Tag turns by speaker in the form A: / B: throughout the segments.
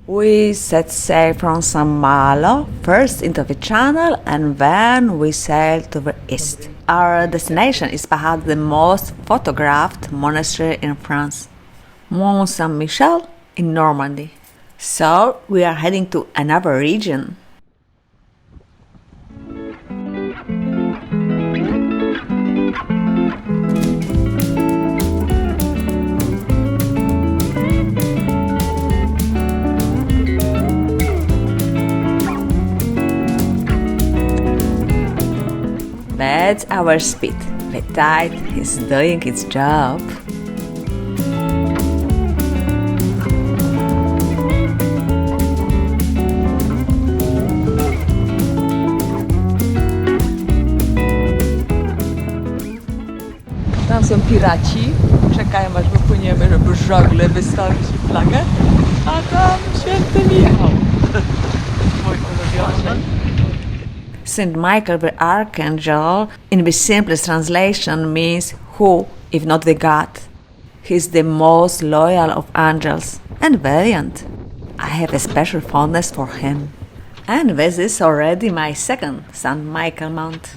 A: We set sail from San Malo, first into the Channel, and then we sailed to the east. Our destination is perhaps the most photographed monastery in France, Mont Saint-Michel in Normandy. So we are heading to another region. That's our speed. The tide is doing its job.
B: Tam są piraci, czekają aż wypłyniemy, żeby żagle wystawić flagę, a tam święty Michał, mój ulubiony.
A: Saint Michael the Archangel, in the simplest translation, means who, if not the God. He is the most loyal of angels and valiant. I have a special fondness for him. And this is already my second Saint Michael mount.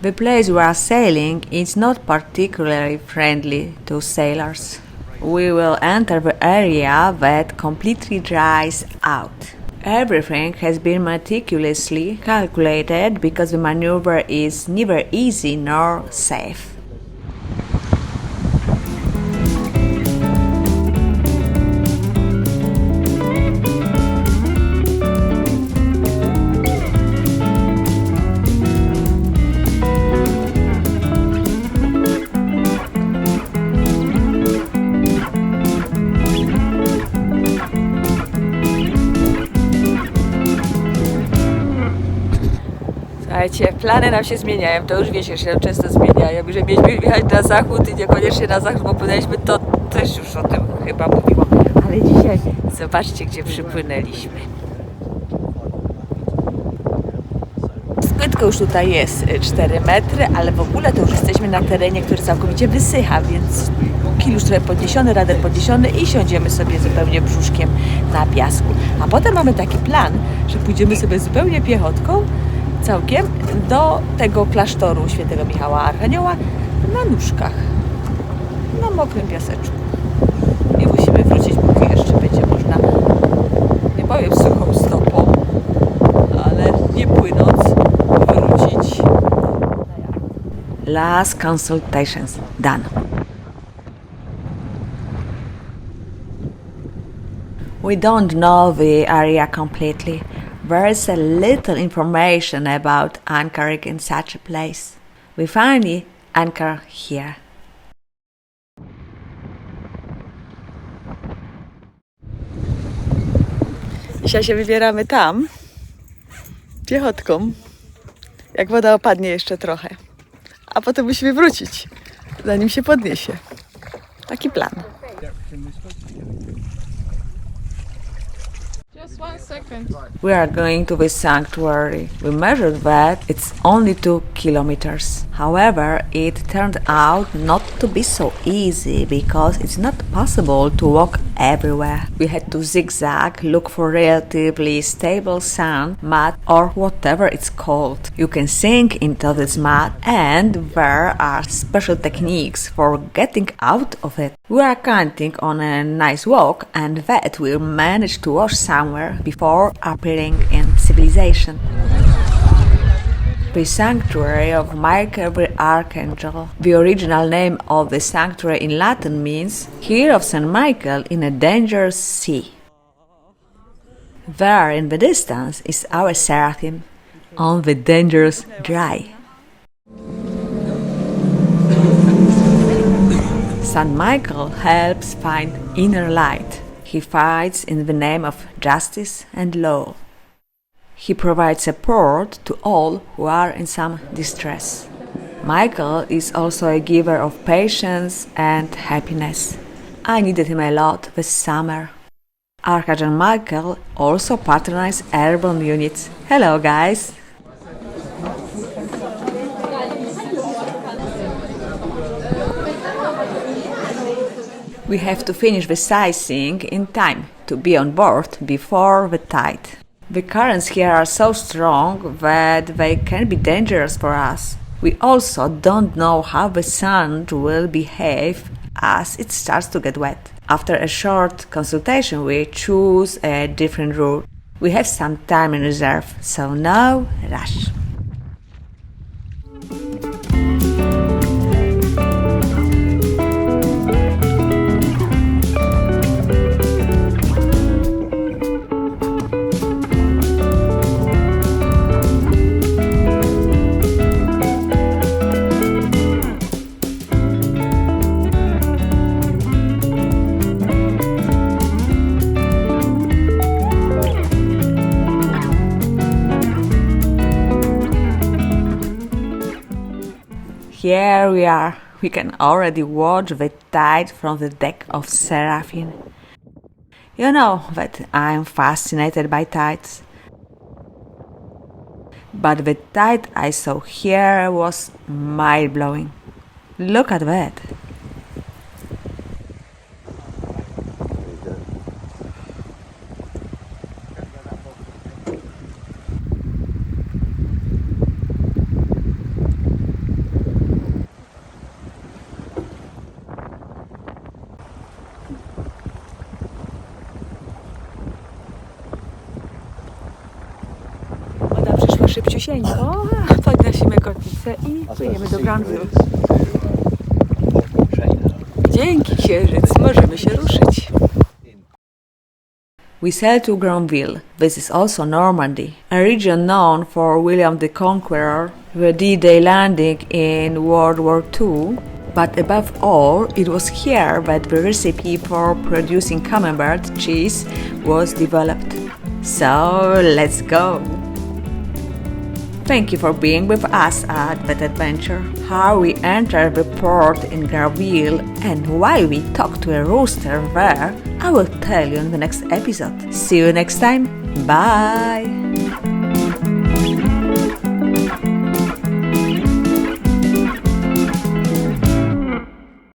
A: The place we are sailing is not particularly friendly to sailors. We will enter the area that completely dries out. Everything has been meticulously calculated because the maneuver is neither easy nor safe.
B: Słuchajcie, plany nam się zmieniają, to już wiecie, że się nam często zmieniają, że mieliśmy jechać na zachód i niekoniecznie na zachód, bo płynęliśmy, to też już o tym chyba mówiłam. Ale dzisiaj zobaczcie, gdzie przypłynęliśmy. Płytko już tutaj jest 4 metry, ale w ogóle to już jesteśmy na terenie, który całkowicie wysycha, więc kil już trochę podniesiony, rader podniesiony i siądziemy sobie zupełnie brzuszkiem na piasku. A potem mamy taki plan, że pójdziemy sobie zupełnie piechotką całkiem do tego klasztoru świętego Michała Archanioła na nóżkach, na mokrym piaseczku. I musimy wrócić, póki jeszcze będzie można, nie powiem suchą stopą, ale nie płynąc, wrócić.
A: Last consultations done. We don't know the area completely. There is a little information about anchoring in such a place. We finally anchor here.
B: Dzisiaj się wybieramy tam, piechotką, jak woda opadnie jeszcze trochę. A potem musimy wrócić, zanim się podniesie. Taki plan.
C: Just 1 second.
A: We are going to the sanctuary. We measured that it's only 2 kilometers. However, it turned out not to be so easy because it's not possible to walk everywhere. We had to zigzag, look for relatively stable sand, mud, or whatever it's called. You can sink into this mud, and there are special techniques for getting out of it. We are counting on a nice walk and that we'll manage to wash somewhere before appearing in civilization. The sanctuary of Michael the Archangel. The original name of the sanctuary in Latin means Here of St. Michael in a Dangerous Sea. There in the distance is our Seraphim on the dangerous dry. St. Michael helps find inner light. He fights in the name of justice and law. He provides support to all who are in some distress. Michael is also a giver of patience and happiness. I needed him a lot this summer. Archangel Michael also patronizes airborne units. Hello, guys! We have to finish the sightseeing in time to be on board before the tide. The currents here are so strong that they can be dangerous for us. We also don't know how the sand will behave as it starts to get wet. After a short consultation, we choose a different route. We have some time in reserve, so no rush. Here we are. We can already watch the tide from the deck of Seraphim. You know that I'm fascinated by tides. But the tide I saw here was mind-blowing. Look at that.
B: Woda przyszła szybciusieńko. Podnosimy kotwicę i płyniemy do Granville. Dzięki, księżyc, możemy się ruszyć.
A: We sailed to Granville. This is also Normandy, a region known for William the Conqueror, the D-Day landing in World War II. But above all, it was here that the recipe for producing camembert cheese was developed. So let's go! Thank you for being with us at that adventure. How we entered the port in Granville and why we talked to a rooster there, I will tell you in the next episode. See you next time. Bye!